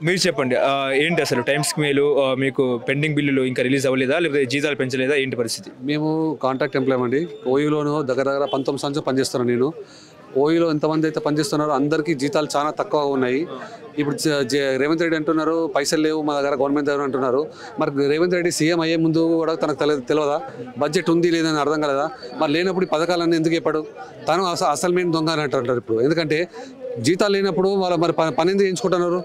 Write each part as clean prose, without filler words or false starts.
మీరు చెప్పండి ఏంటి అసలు టైమ్ స్కేల్ మీకు పెండింగ్ బిల్లులు ఇంకా రిలీజ్ అవ్వలేదా లేకపోతే జీతాలు పెంచలేదా ఏంటి పరిస్థితి? మేము కాంట్రాక్ట్ ఎంప్లాయ్ అండి. ఓయూలోను దగ్గర 19 సంవత్సరాలు పనిచేస్తున్నాను నేను. ఓయూలో ఎంతమంది అయితే పనిచేస్తున్నారో అందరికీ జీతాలు చాలా తక్కువగా ఉన్నాయి. ఇప్పుడు రేవంత్ రెడ్డి అంటున్నారు పైసలు లేవు మా దగ్గర గవర్నమెంట్ దగ్గర అంటున్నారు. మరి రేవంత్ రెడ్డి సీఎం అయ్యే ముందు కూడా తనకు తెలియదా బడ్జెట్ ఉంది లేదని అర్థం కలదా? మరి లేనప్పుడు ఈ పథకాలన్నీ ఎందుకు చెప్పాడు? తను అసలు మేము దొంగ అని అంటారు ఇప్పుడు. ఎందుకంటే జీతాలు లేనప్పుడు వాళ్ళ మరి పని ఎందుకు ఎంచుకుంటున్నారు?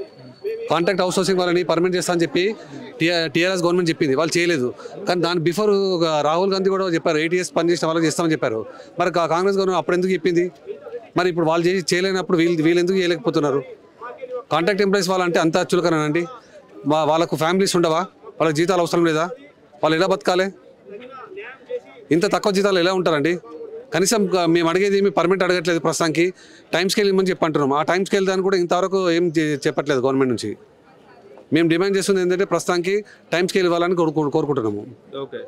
కాంట్రాక్ట్ అవుట్ సోర్సింగ్ వాళ్ళని పర్మనెంట్ చేస్తా అని చెప్పి టీఆర్ఎస్ గవర్నమెంట్ చెప్పింది, వాళ్ళు చేయలేదు. కానీ దాని బిఫోర్ రాహుల్ గాంధీ కూడా చెప్పారు 8 years పని చేసిన వాళ్ళకి చేస్తామని చెప్పారు. మరి కాంగ్రెస్ గవర్నమెంట్ అప్పుడు ఎందుకు చెప్పింది? మరి ఇప్పుడు వాళ్ళు చేయలేనప్పుడు వీళ్ళు ఎందుకు చేయలేకపోతున్నారు? కాంట్రాక్ట్ ఎంప్లాయీస్ వాళ్ళంటే అంత చులకనండి. వాళ్ళకు ఫ్యామిలీస్ ఉండవా? వాళ్ళకి జీతాలు అవసరం లేదా? వాళ్ళు ఎలా బతకాలి? ఇంత తక్కువ జీతాలు ఎలా ఉంటారండి? కనీసం మేము అడిగేది ఏమి పర్మనెంట్ అడగట్లేదు. ప్రస్తుతానికి టైం స్కేల్ ఇవ్వమని చెప్పంటున్నాం. ఆ టైం స్కేల్ దాన్ని కూడా ఇంతవరకు ఏం చెప్పట్లేదు గవర్నమెంట్ నుంచి. మేము డిమాండ్ చేస్తుంది ఏంటంటే ప్రస్తుతానికి టైం స్కేల్ ఇవ్వాలని కోరుకుంటున్నాము. ఓకే,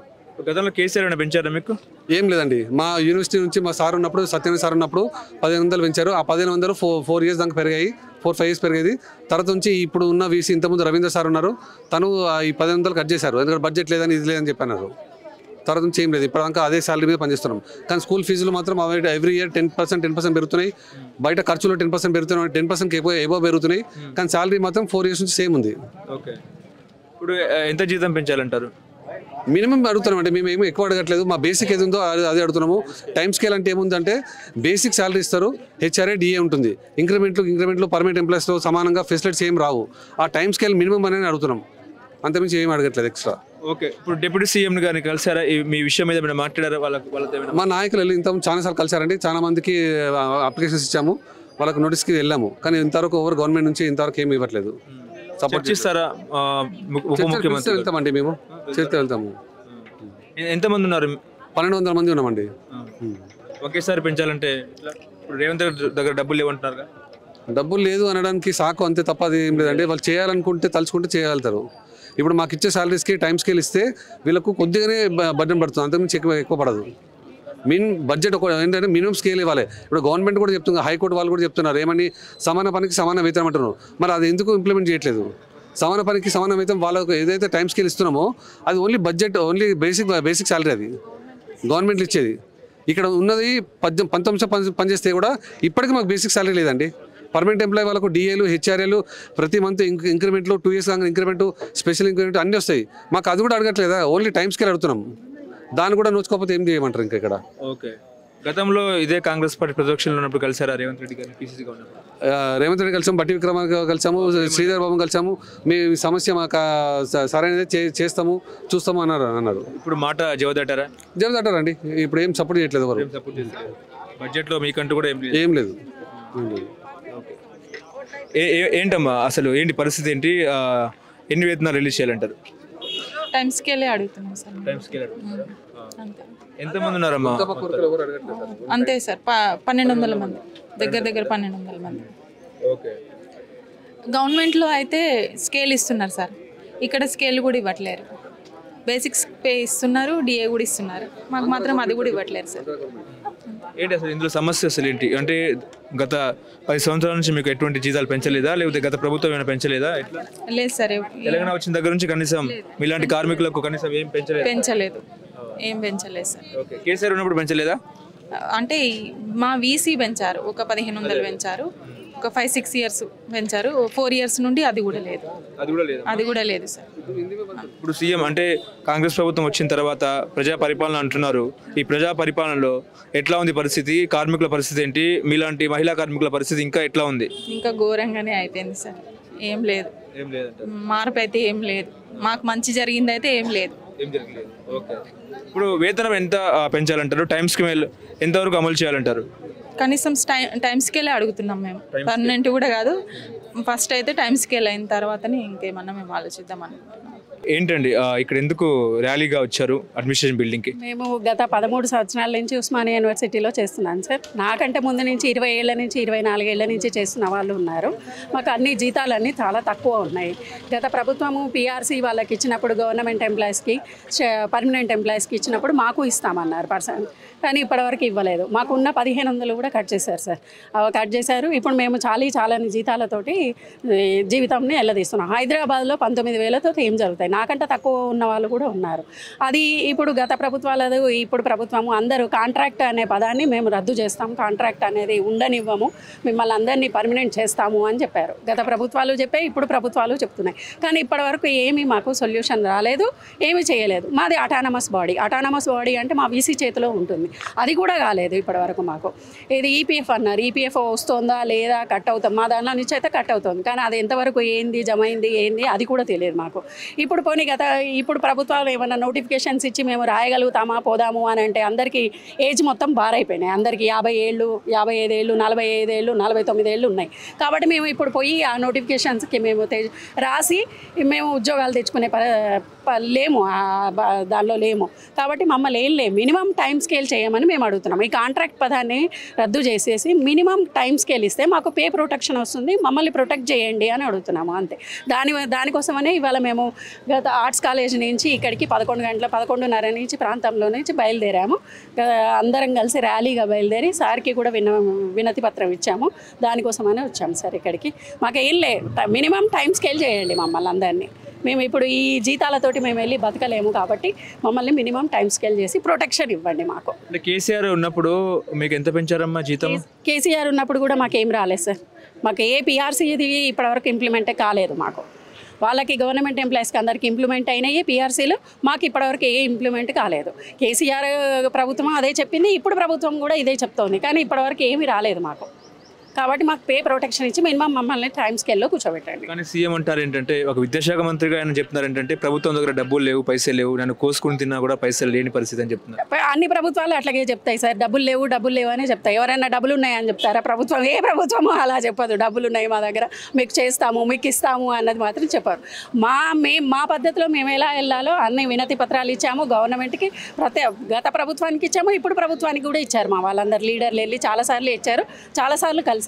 గతంలో కేసీఆర్ ఏమైనా పెంచారా మీకు? ఏం లేదండి. మా యూనివర్సిటీ నుంచి మా సార్ ఉన్నప్పుడు సత్యనారాయణ సార్ ఉన్నప్పుడు 1500 పెంచారు. ఆ 1500 4 years దాకా పెరిగాయి. 4-5 years పెరిగేది. తర్వాత నుంచి ఇప్పుడు ఉన్న వీసీ ఇంతకుముందు రవీంద్ర సార్ ఉన్నారు, తను ఈ 1500 కట్ చేశారు. ఎందుకంటే బడ్జెట్ లేదని ఇది లేదని చెప్పన్నారు. తర్వాత నుంచి ఏం లేదు. ఇప్పటిదాకా అదే శాలరీ మీద పనిచేస్తున్నాం. కానీ స్కూల్ ఫీజులు మాత్రం ఎవ్రీ ఇయర్ 10% పెరుగుతున్నాయి. బయట ఖర్చులు 10% పెరుగుతున్నాయి. 10% ఎబో పెరుగుతున్నాయి. కానీ శాలరీ మాత్రం 4 years నుంచి సేమ్ ఉంది. ఓకే, ఇప్పుడు ఎంత జీతం పెంచాలంటారు? మినిమం అడుగుతున్నాం అంటే మేము ఏమీ ఎక్కువ అడగట్లేదు. మా బేసిక్ ఏది ఉందో అదే అడుగుతున్నాము. టైం స్కేల్ అంటే ఏముందంటే బేసిక్ శాలరీ ఇస్తారు, హెచ్ఆర్ఏ డిఏ ఉంటుంది. ఇంక్రిమెంట్లు పర్మనెంట్ ఎంప్లాయీస్లో సమానంగా ఫెసిలిటీస్ ఏం రావు. ఆ టైం స్కేల్ మినిమం అనేది అడుగుతున్నాం, అంతమించి ఏం అడగట్లేదు ఎక్స్ట్రా. ఓకే, ఇప్పుడు డిప్యూటీ సీఎం గారిని కలిసారా? మీ విషయం మీద ఏమైనా మాట్లాడారా? వాళ్ళతో మా నాయకులు వెళ్ళి ఇంత చాలాసార్లు కలిసారండి. చాలా మందికి అప్లికేషన్స్ ఇచ్చాము, వాళ్ళకి నోటీస్కి వెళ్ళాము. కానీ ఇంతవరకు ఓవర్ గవర్నమెంట్ నుంచి ఇంతవరకు ఏమి ఇవ్వట్లేదు. సపోర్ట్ చేస్తారా? ఉప ముఖ్యమంత్రి వెళ్తామండి, మేము చేస్తే వెళ్తాము. ఎంతమంది ఉన్నారు? 1200 మంది ఉన్నామండి. ఒకేసారి పెంచాలంటే ఇప్పుడు రేవంత్ దగ్గర డబ్బులు లేవంటున్నారు. డబ్బులు లేదు అనడానికి సాకు అంతే తప్ప అది ఏం లేదండి. వాళ్ళు చేయాలనుకుంటే తలుచుకుంటే చేయగలుగుతారు. ఇప్పుడు మాకు ఇచ్చే శాలరీస్కి టైం స్కేల్ ఇస్తే వీళ్ళకు కొద్దిగానే బడ్జెట్ పడుతుంది, అంతకుమించి ఎక్కువ పడదు. బడ్జెట్ ఏంటంటే మినిమం స్కేల్ ఇవ్వాలి. ఇప్పుడు గవర్నమెంట్ కూడా చెప్తుంది, హైకోర్టు వాళ్ళు కూడా చెప్తున్నారు ఏమని, సమాన పనికి సమాన వేతనం అంటున్నారు. మరి అది ఎందుకు ఇంప్లిమెంట్ చేయట్లేదు? సమాన పనికి సమాన వేతనం వాళ్ళకు ఏదైతే టైం స్కేల్ ఇస్తున్నామో అది only budget, only basic salary అది గవర్నమెంట్లు ఇచ్చేది. ఇక్కడ ఉన్నది 19 పనిచేస్తే కూడా ఇప్పటికీ మాకు బేసిక్ శాలరీ లేదండి. పర్మనెంట్ ఎంప్లాయీ వాళ్ళకు డిఏలు హెచ్ఆర్ఏలు ప్రతి మంత్ ఇంక్రిమెంట్లు 2 years కాగా ఇంక్రిమెంట్, స్పెషల్ ఇంక్రిమెంట్ అన్నీ వస్తాయి. మాకు అది కూడా అడగట్లేదా? ఓన్లీ టైం స్కేల్ అడుగుతున్నాం. దాన్ని కూడా నోచుకోకపోతే ఏం చేయమంటారు ఇంకా ఇక్కడ? ఓకే, గతంలో ఇదే కాంగ్రెస్ పార్టీ ప్రతిపక్షంలో ఉన్నప్పుడు కలిసారా రేవంత్ రెడ్డి గారిని? పీసీసీగా ఉన్నప్పుడు రేవంత్ రెడ్డి కలిసాము, బట్టి విక్రమార్క కలిసాము, శ్రీధర్ బాబు కలిసాము. మీ సమస్య మాకు సరైనది చేస్తాము చూస్తాము అన్నారు. ఇప్పుడు మాట జవదాటారా? జవదాటారండి. ఇప్పుడు ఏం సపోర్ట్ చేయట్లేదు ఎవరు. బడ్జెట్లో మీకంటూ కూడా ఏం లేదు. ఏంటమ్మా అసలు ఏంటి పరిస్థితి ఏంటి? ఎన్ని వేతనాలు రిలీజ్ చేయాలంటారు? టైం స్కేలే అడుగుతున్నాం సార్. టైం స్కేల్ అంతే. ఎంతమంది ఉన్నారమ్మా? అంతే సార్, 1200 మంది, దగ్గర 1200 మంది. ఓకే, గవర్నమెంట్లో అయితే స్కేల్ ఇస్తున్నారు సార్, ఇక్కడ స్కేల్ కూడా ఇవ్వట్లేరు. బేసిక్ పే ఇస్తున్నారు, డిఏ కూడా ఇస్తున్నారు, మాకు మాత్రం అది కూడా ఇవ్వట్లేరు సార్. ఏంటి అసలు ఇందులో సమస్య అసలు ఏంటి? అంటే గత 10 సంవత్సరాల నుంచి మీకు ఎటువంటి జీతాలు పెంచలేదా, లేకపోతే గత ప్రభుత్వం ఏమైనా పెంచలేదా? లేదు సార్, తెలంగాణ వచ్చిన దగ్గర నుంచి కనీసం మీలాంటి కార్మికులకు కనీసం ఏం పెంచలేదు ఏం పెంచలేదు సార్. ఓకే, కేసీఆర్ ఉన్నప్పుడు పెంచలేదా? అంటే మా వీసీ పెంచారు, ఒక 1500 పెంచారు, ఒక 5-6 years పెంచారు. 4 years నుండి అది కూడా లేదు సార్. ఇప్పుడు సీఎం అంటే కాంగ్రెస్ ప్రభుత్వం వచ్చిన తర్వాత ప్రజా పరిపాలన అంటున్నారు. ఈ ప్రజా పరిపాలనలో ఎట్లా ఉంది పరిస్థితి? కార్మికుల పరిస్థితి ఏంటి? మీలాంటి మహిళా కార్మికుల పరిస్థితి ఇంకా ఎట్లా ఉంది? ఇంకా ఘోరంగానే అయిపోయింది సార్. ఏం లేదు, మార్పు అయితే ఏం లేదు. మాకు మంచి జరిగింది అయితే ఏం లేదు. ఓకే, ఇప్పుడు వేతనం ఎంత పెంచాలంటారు? టైం స్కేల్ ఎంతవరకు అమలు చేయాలంటారు? కనీసం టైం స్కేలే అడుగుతున్నాం మేము, పర్మనెంట్ కూడా కాదు. ఫస్ట్ అయితే టైం స్కేల్ అయిన తర్వాతనే ఇంకేమన్నా మేము ఆలోచిద్దాం అనుకుంటున్నాం. ఏంటండి ఇక్కడ ఎందుకు ర్యాలీగా వచ్చారు అడ్మినిస్ట్రేషన్ బిల్డింగ్కి? మేము గత 13 సంవత్సరాల నుంచి ఉస్మానియా యూనివర్సిటీలో చేస్తున్నాను సార్. నాకంటే ముందు నుంచి 20 ఏళ్ల నుంచి 24 ఏళ్ల నుంచి చేస్తున్న వాళ్ళు ఉన్నారు. మాకు అన్ని జీతాలన్నీ చాలా తక్కువ ఉన్నాయి. గత ప్రభుత్వము పిఆర్సీ వాళ్ళకి ఇచ్చినప్పుడు, గవర్నమెంట్ ఎంప్లాయీస్కి, పర్మనెంట్ ఎంప్లాయీస్కి ఇచ్చినప్పుడు మాకు ఇస్తామన్నారు కానీ ఇప్పటివరకు ఇవ్వలేదు. మాకున్న 1500 కూడా కట్ చేశారు సార్. కట్ చేశారు. ఇప్పుడు మేము చాలని జీతాలతోటి జీవితంని ఎల్లదీస్తున్నాం. హైదరాబాద్లో 19,000తో ఏం జరుగుతాయి? నాకంటే తక్కువ ఉన్న వాళ్ళు కూడా ఉన్నారు. అది ఇప్పుడు గత ప్రభుత్వాలది, ఇప్పుడు ప్రభుత్వము అందరూ కాంట్రాక్ట్ అనే పదాన్ని మేము రద్దు చేస్తాం, కాంట్రాక్ట్ అనేది ఉండనివ్వము, మిమ్మల్ని అందరినీ పర్మనెంట్ చేస్తాము అని చెప్పారు. గత ప్రభుత్వాలు చెప్పాయి, ఇప్పుడు ప్రభుత్వాలు చెప్తున్నాయి. కానీ ఇప్పటివరకు ఏమీ మాకు సొల్యూషన్ రాలేదు, ఏమీ చేయలేదు. మాది అటానమస్ బాడీ. అటానమస్ బాడీ అంటే మా వీసీ చేతిలో ఉంటుంది. అది కూడా కాలేదు ఇప్పటివరకు మాకు. ఇది ఈపీఎఫ్ అన్నారు. ఈపీఎఫ్ వస్తుందా లేదా, కట్ అవుతాం, మా దానిలో నుంచి అయితే కట్ అవుతుంది. కానీ అది ఎంతవరకు ఏంది, జమైంది ఏంది అది కూడా తెలియదు మాకు. ఇప్పుడు పోనీ ఇప్పుడు ప్రభుత్వాలు ఏమైనా నోటిఫికేషన్స్ ఇచ్చి మేము రాయగలుగుతామా, పోదాము అని అంటే అందరికీ ఏజ్ మొత్తం బారైపోయినాయి. అందరికీ 50 ఏళ్ళు, 55 ఏళ్ళు, 45 ఏళ్ళు, 49 ఏళ్ళు ఉన్నాయి. కాబట్టి మేము ఇప్పుడు పోయి ఆ నోటిఫికేషన్స్కి మేము రాసి మేము ఉద్యోగాలు తెచ్చుకునే లేము, దానిలో లేము. కాబట్టి మమ్మల్ని ఏం లేము, మినిమం టైం స్కేల్ చేయమని మేము అడుగుతున్నాం. ఈ కాంట్రాక్ట్ పదాన్ని రద్దు చేసేసి మినిమం టైం స్కేల్ ఇస్తే మాకు పే ప్రొటెక్షన్ వస్తుంది, మమ్మల్ని ప్రొటెక్ట్ చేయండి అని అడుగుతున్నాము అంతే. దానికోసమనే ఇవాళ మేము గత ఆర్ట్స్ కాలేజ్ నుంచి ఇక్కడికి 11:30 నుంచి ప్రాంతంలో నుంచి బయలుదేరాము. అందరం కలిసి ర్యాలీగా బయలుదేరి సార్కి కూడా వినతి పత్రం ఇచ్చాము. దానికోసమనే వచ్చాము సార్ ఇక్కడికి. మాకు ఏం లేదు, మినిమం టైం స్కేల్ చేయండి మమ్మల్ని అందరినీ. మేము ఇప్పుడు ఈ జీతాలతోటి మేము వెళ్ళి బతకలేము కాబట్టి మమ్మల్ని మినిమం టైం స్కేల్ చేసి ప్రొటెక్షన్ ఇవ్వండి మాకు. కేసీఆర్ ఉన్నప్పుడు మీకు ఎంత పెంచారమ్మా జీతం? కేసీఆర్ ఉన్నప్పుడు కూడా మాకేం రాలేదు సార్. మాకు ఏ పిఆర్సీ ఇది ఇప్పటివరకు ఇంప్లిమెంటే కాలేదు మాకు. వాళ్ళకి గవర్నమెంట్ ఎంప్లాయీస్కి అందరికీ ఇంప్లిమెంట్ అయినాయి పిఆర్సీలు, మాకు ఇప్పటివరకు ఏ ఇంప్లిమెంట్ కాలేదు. కేసీఆర్ ప్రభుత్వం అదే చెప్పింది, ఇప్పుడు ప్రభుత్వం కూడా ఇదే చెప్తోంది, కానీ ఇప్పటివరకు ఏమీ రాలేదు మాకు. కాబట్టి మాకు పే ప్రొటెక్షన్ ఇచ్చి మినిమం మమ్మల్ని టైం స్కేల్లో కూర్చోబెట్టండి. కానీ సీఎం అంటారు ఏంటంటే, ఒక విద్యాశాఖ మంత్రిగా ఆయన చెప్తున్నారు ఏంటంటే, ప్రభుత్వం దగ్గర డబ్బులు లేవు, పైసలు లేవు, నన్ను కోసుకుని తిన్నా కూడా పైసలు లేని పరిస్థితి అని చెప్తున్నారు. అన్ని ప్రభుత్వాలు అట్లాగే చెప్తాయి సార్, డబ్బులు లేవు అని చెప్తాయి. ఎవరైనా డబ్బులు ఉన్నాయని చెప్తారా? ప్రభుత్వం ఏ ప్రభుత్వమో అలా చెప్పదు. డబ్బులు ఉన్నాయి మా దగ్గర, మీకు చేస్తాము, మీకు ఇస్తాము అన్నది మాత్రం చెప్పారు. మా పద్ధతిలో మేము ఎలా వెళ్ళాలో అన్ని వినతి పత్రాలు ఇచ్చాము గవర్నమెంట్కి. గత ప్రభుత్వానికి ఇచ్చాము, ఇప్పుడు ప్రభుత్వానికి కూడా ఇచ్చారు. మా వాళ్ళందరూ లీడర్లు వెళ్ళి చాలాసార్లు ఇచ్చారు, చాలాసార్లు కలిసారు.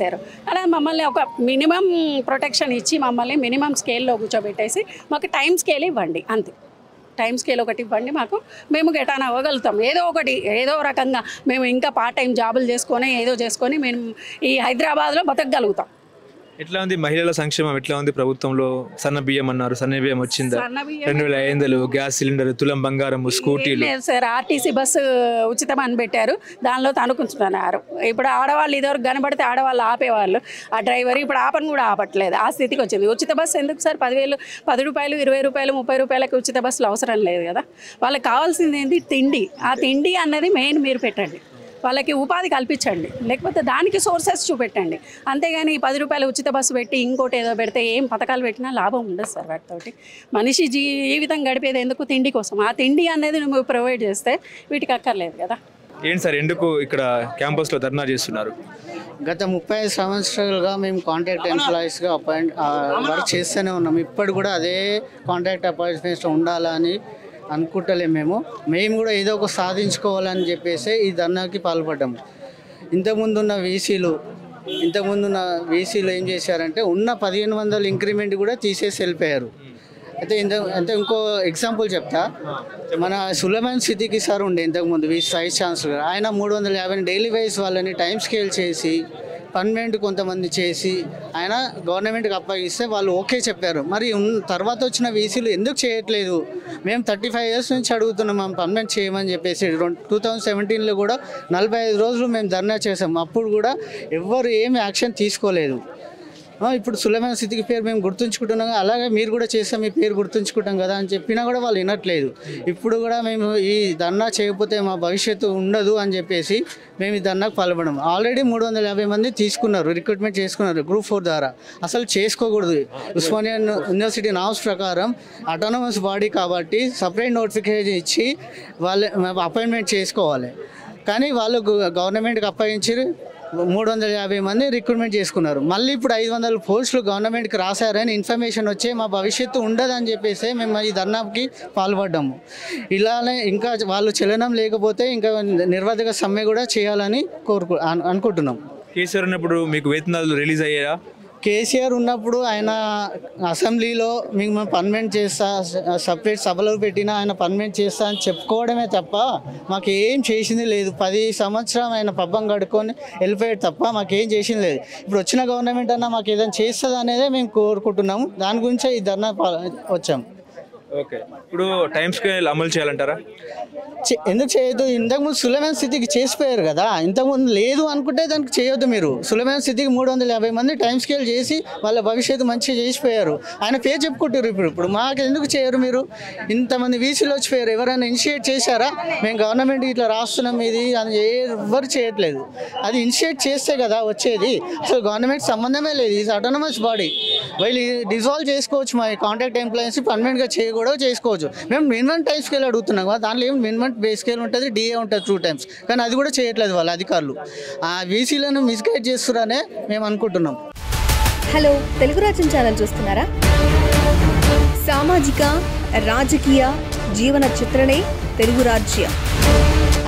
అలా మమ్మల్ని ఒక మినిమం ప్రొటెక్షన్ ఇచ్చి మమ్మల్ని మినిమం స్కేల్లో కూర్చోబెట్టేసి మాకు టైం స్కేల్ ఇవ్వండి అంతే. టైం స్కేల్ ఒకటి ఇవ్వండి మాకు, మేము గెటాన్ అవ్వగలుగుతాం. ఏదో రకంగా మేము ఇంకా పార్ట్ టైం జాబులు చేసుకొని చేసుకొని మేము ఈ హైదరాబాద్లో బతకగలుగుతాం. ఎట్లా ఉంది మహిళల సంక్షేమం? ఎట్లా ఉంది ప్రభుత్వంలో? సన్న బియ్యం అన్నారు, సన్న బియ్యం వచ్చిందా? 2500 గ్యాస్ సిలిండర్, తులం బంగారం, స్కూటీలు. లేదు సార్, ఆర్టీసీ బస్సు ఉచితం అని పెట్టారు, దానిలో తనుకుంటున్నారు. ఇప్పుడు ఆడవాళ్ళు ఇదివరకు కనబడితే ఆడవాళ్ళు ఆపేవాళ్ళు, ఆ డ్రైవర్ ఇప్పుడు ఆపని కూడా ఆపట్లేదు. ఆ స్థితికి వచ్చింది. ఉచిత బస్సు ఎందుకు సార్? 10,000, 10 రూపాయలు, 20 రూపాయలు, 30 రూపాయలకి ఉచిత బస్సులు అవసరం లేదు కదా. వాళ్ళకి కావాల్సింది ఏంటి? తిండి. ఆ తిండి అన్నది మెయిన్ మీరు పెట్టండి, వాళ్ళకి ఉపాధి కల్పించండి, లేకపోతే దానికి సోర్సెస్ చూపెట్టండి. అంతేగాని 10 రూపాయలు ఉచిత బస్సు పెట్టి ఇంకోటి ఏదో పెడితే ఏం పథకాలు పెట్టినా లాభం ఉండదు సార్. వాటితోటి మనిషి జీవితం గడిపేది ఎందుకు? తిండి కోసం. ఆ తిండి అనేది నువ్వు ప్రొవైడ్ చేస్తే వీటికి అక్కర్లేదు కదా. ఏంటి సార్, ఎందుకు ఇక్కడ క్యాంపస్లో ధర్నా చేస్తున్నారు? గత 35 సంవత్సరాలుగా మేము కాంట్రాక్ట్ ఎంప్లాయీస్గా వర్క్ చేస్తూనే ఉన్నాం. ఇప్పుడు కూడా అదే కాంట్రాక్ట్ అపాయింట్మెంట్స్ ఉండాలని అనుకుంటలే. మేము కూడా ఏదో ఒక సాధించుకోవాలని చెప్పేసి ఈ ధర్నాకి పాల్పడ్డాము. ఇంతకుముందున్న వీసీలు ఏం చేశారంటే ఉన్న 1500 ఇంక్రిమెంట్ కూడా తీసేసి వెళ్ళిపోయారు. అయితే ఇంకో ఎగ్జాంపుల్ చెప్తా. మన సులేమాన్ సిద్దికి సార్ ఉండే ఇంతకుముందు వైస్ ఛాన్సలర్, ఆయన 350 డైలీ వైజ్ వాళ్ళని టైం స్కేల్ చేసి పర్మనెంట్ కొంతమంది చేసి ఆయన గవర్నమెంట్కి అప్పగిస్తే వాళ్ళు ఓకే చెప్పారు. మరి తర్వాత వచ్చిన వీసీలు ఎందుకు చేయట్లేదు? మేము 35 ఇయర్స్ నుంచి అడుగుతున్నాం మేము పర్మనెంట్ చేయమని చెప్పేసి. 2017లో కూడా 45 రోజులు మేము ధర్నా చేసాం, అప్పుడు కూడా ఎవ్వరు ఏమి యాక్షన్ తీసుకోలేదు. ఇప్పుడు సులేమాన్ సిద్దికి పేరు మేము గుర్తుంచుకుంటున్నాం, అలాగే మీరు కూడా చేస్తాం, మీ పేరు గుర్తుంచుకుంటాం కదా అని చెప్పినా కూడా వాళ్ళు వినట్లేదు. ఇప్పుడు కూడా మేము ఈ ధర్నా చేయకపోతే మా భవిష్యత్తు ఉండదు అని చెప్పేసి మేము ఈ ధర్నాకు పాల్పడము. ఆల్రెడీ 350 మంది రిక్రూట్మెంట్ చేసుకున్నారు గ్రూప్ 4 ద్వారా. అసలు చేసుకోకూడదు. ఉస్మానియా యూనివర్సిటీ నామ్స్ ప్రకారం అటానమస్ బాడీ కాబట్టి సపరేట్ నోటిఫికేషన్ ఇచ్చి వాళ్ళు అపాయింట్మెంట్ చేసుకోవాలి. కానీ వాళ్ళు గవర్నమెంట్కి అప్పగించి 350 మంది రిక్రూట్మెంట్ చేసుకున్నారు. మళ్ళీ ఇప్పుడు 500 పోస్టులు గవర్నమెంట్కి రాశారని ఇన్ఫర్మేషన్ వచ్చే మా భవిష్యత్తు ఉండదని చెప్పేసి మేము ఈ ధర్నాకి పాల్పడ్డాము. ఇలానే ఇంకా వాళ్ళు చలనం లేకపోతే ఇంకా నిర్వాధక సమ్మె కూడా చేయాలని అనుకుంటున్నాం. కేసీఆర్ ఉన్నప్పుడు మీకు వేతనాలు రిలీజ్ అయ్యాయా? కేసీఆర్ ఉన్నప్పుడు ఆయన అసెంబ్లీలో మీకు పర్మనెంట్ చేస్తా, సపరేట్ సభలో పెట్టినా ఆయన పర్మనెంట్ చేస్తా అని చెప్పుకోవడమే తప్ప మాకు ఏం చేసింది లేదు. 10 సంవత్సరం ఆయన పబ్బం కడుక్కొని వెళ్ళిపోయాడు తప్ప మాకేం చేసింది లేదు. ఇప్పుడు వచ్చిన గవర్నమెంట్ అన్నా మాకు ఏదైనా చేస్తుంది అనేదే మేము కోరుకుంటున్నాము. దాని గురించే ఈ ధర్నా వచ్చాము. ఓకే, ఇప్పుడు టైం స్కేల్ అమలు చేయాలంటారా? ఎందుకు చేయొద్దు? ఇంతకుముందు సులభమైన స్థితికి చేసిపోయారు కదా. ఇంతకుముందు లేదు అనుకుంటే దానికి చేయొద్దు. మీరు సులభమైన స్థితికి 350 మంది టైం స్కేల్ చేసి వాళ్ళ భవిష్యత్తు మంచిగా చేసిపోయారు. ఆయన పేరు చెప్పుకుంటారు. ఇప్పుడు మాకు ఎందుకు చేయరు? మీరు ఇంతమంది వీసీలు వచ్చిపోయారు. ఎవరైనా ఇనిషియేట్ చేశారా? మేము గవర్నమెంట్ ఇట్లా రాస్తున్నాం ఇది అని ఎవరు చేయట్లేదు. అది ఇనిషియేట్ చేస్తే కదా వచ్చేది. అసలు గవర్నమెంట్ సంబంధమే లేదు. ఇది అటానమస్ బాడీ. వీళ్ళు డిజాల్వ్ చేసుకోవచ్చు. మా కాంట్రాక్ట్ ఎంప్లాయీస్ పర్మనెంట్గా చేయకూడదు, చేసుకోవచ్చు. మేము మినిమం టైం స్కేల్ అడుగుతున్నాం కదా. దాంట్లో ఏం మినిమం బేస్ స్కేల్ ఉంటుంది, డిఏ ఉంటుంది 2 times. కానీ అది కూడా చేయట్లేదు వాళ్ళ అధికారులు. ఆ వీసీలను మిస్గైడ్ చేస్తున్నారనే మేము అనుకుంటున్నాం. హలో, తెలుగు రాజ్యం ఛానల్ చూస్తున్నారా? సామాజిక రాజకీయ జీవన చిత్రణే తెలుగు రాజ్యం.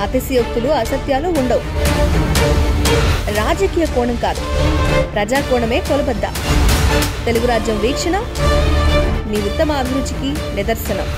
అతిశయోక్తులు అసత్యాలు ఉండవు. రాజకీయ కోణం కాదు, ప్రజా కోణమే కొలబద్ద. తెలుగు రాజ్యం వీక్షణ మీ ఉత్తమ అభిరుచికి నిదర్శనం.